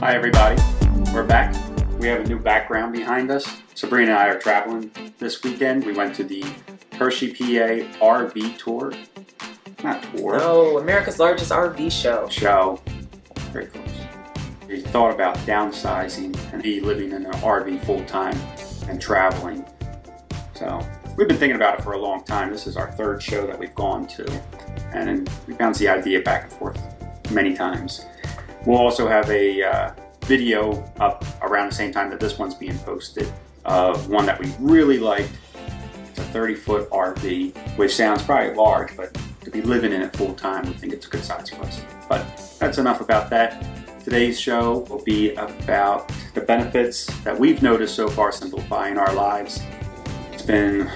Hi everybody, we're back. We have a new background behind us. Sabrina and I are traveling this weekend. We went to the Hershey, PA RV tour. Not tour. No, America's largest RV show. Show. Very close. We thought about downsizing and be living in an RV full time and traveling. So we've been thinking about it for a long time. This is our third show that we've gone to, and we bounced the idea back and forth many times. We'll also have a video up around the same time that this one's being posted of one that we really liked. It's a 30-foot RV, which sounds probably large, but to be living in it full time, we think it's a good size for us. But that's enough about that. Today's show will be about the benefits that we've noticed so far simplifying our lives. It's been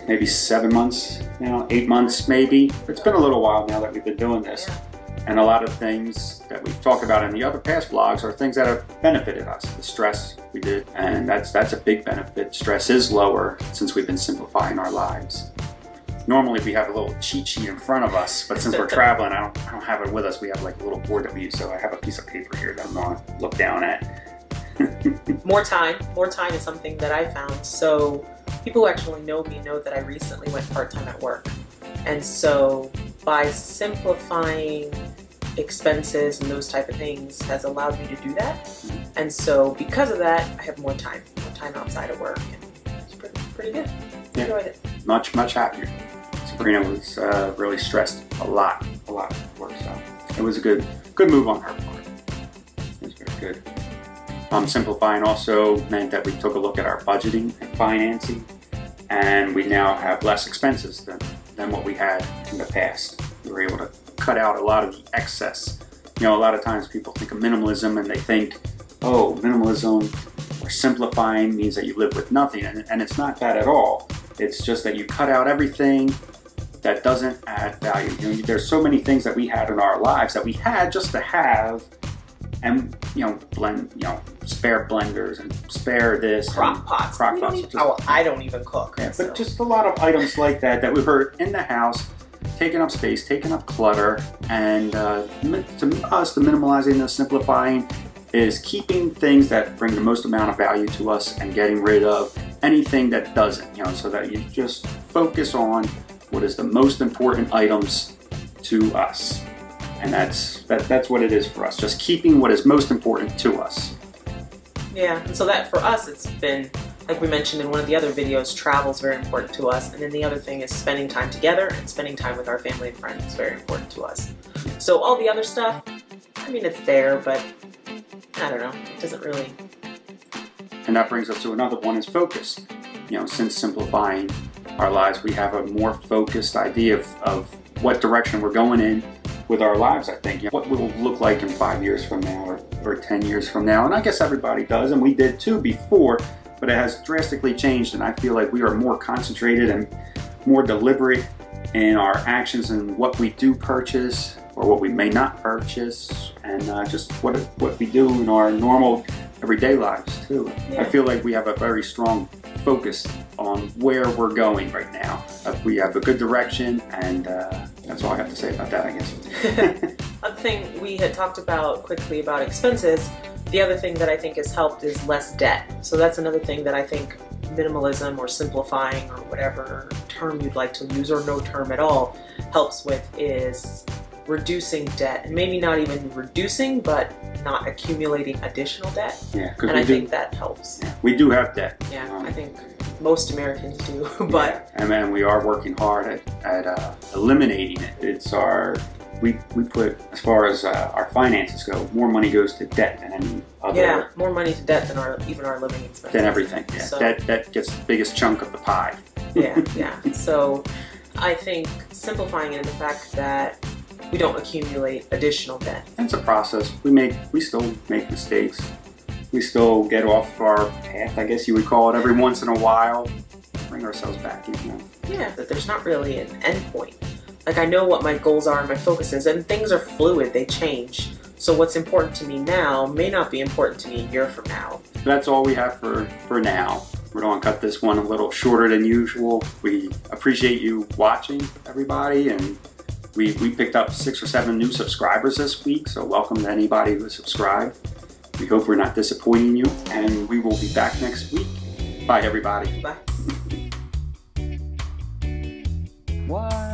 maybe 7 months now, 8 months maybe. It's been a little while now that we've been doing this. And a lot of things that we've talked about in the other past vlogs are things that have benefited us. The stress we did, and that's a big benefit. Stress is lower since we've been simplifying our lives. Normally we have a little cheat sheet in front of us, but since we're traveling, I don't have it with us. We have like a little board that we use, so I have a piece of paper here that I'm gonna look down at. More time is something that I found. So people who actually know me know that I recently went part-time at work. And so by simplifying expenses and those type of things has allowed me to do that. And so because of that, I have more time outside of work, and it's pretty good. Yeah. Enjoyed it. Much happier. Sabrina was really stressed a lot at work, so it was a good move on her part. It was very good. Simplifying also meant that we took a look at our budgeting and financing, and we now have less expenses than what we had in the past. We were able to cut out a lot of the excess. You know, a lot of times people think of minimalism and they think, oh, minimalism or simplifying means that you live with nothing, and it's not that at all. It's just that you cut out everything that doesn't add value. You know, there's so many things that we had in our lives that we had just to have, and spare blenders and spare this, crock pots. I don't even cook. Yeah, so. But just a lot of items like that we were in the house, taking up space, taking up clutter, and to us, the minimalizing, the simplifying is keeping things that bring the most amount of value to us and getting rid of anything that doesn't, so that you just focus on what is the most important items to us. And that's what it is for us, just keeping what is most important to us. Yeah, and so that for us, it's been, like we mentioned in one of the other videos, travel is very important to us. And then the other thing is spending time together and spending time with our family and friends is very important to us. So all the other stuff, I mean, it's there, but I don't know, it doesn't really. And that brings us to another one, is focus. Since simplifying our lives, we have a more focused idea of what direction we're going in with our lives, I think. What will look like in 5 years from now or 10 years from now. And I guess everybody does, and we did too before, but it has drastically changed, and I feel like we are more concentrated and more deliberate in our actions and what we do purchase or what we may not purchase, and just what we do in our normal everyday lives too. Yeah. I feel like we have a very strong focus on where we're going right now. We have a good direction, and that's all I have to say about that, I guess. Other thing we had talked about quickly about expenses, the other thing that I think has helped is less debt. So that's another thing that I think minimalism or simplifying or whatever term you'd like to use, or no term at all, helps with, is reducing debt. And maybe not even reducing, but not accumulating additional debt. Yeah, and I think that helps. Yeah, we do have debt. Yeah, I think most Americans do, but yeah, and we are working hard at eliminating it. It's we put, as far as our finances go, more money goes to debt than any other. Yeah, more money to debt than even our living expenses. Than everything. Yeah, so, that gets the biggest chunk of the pie. Yeah. So I think simplifying it in the fact that we don't accumulate additional debt. It's a process. We still make mistakes. We still get off our path, I guess you would call it, every once in a while. Bring ourselves back in. Yeah, that there's not really an end point. Like, I know what my goals are and my focus is, and things are fluid, they change. So what's important to me now may not be important to me a year from now. That's all we have for now. We're going to cut this one a little shorter than usual. We appreciate you watching, everybody, and we picked up 6 or 7 new subscribers this week, so welcome to anybody who subscribed. We hope we're not disappointing you, and we will be back next week. Bye, everybody. Bye. What?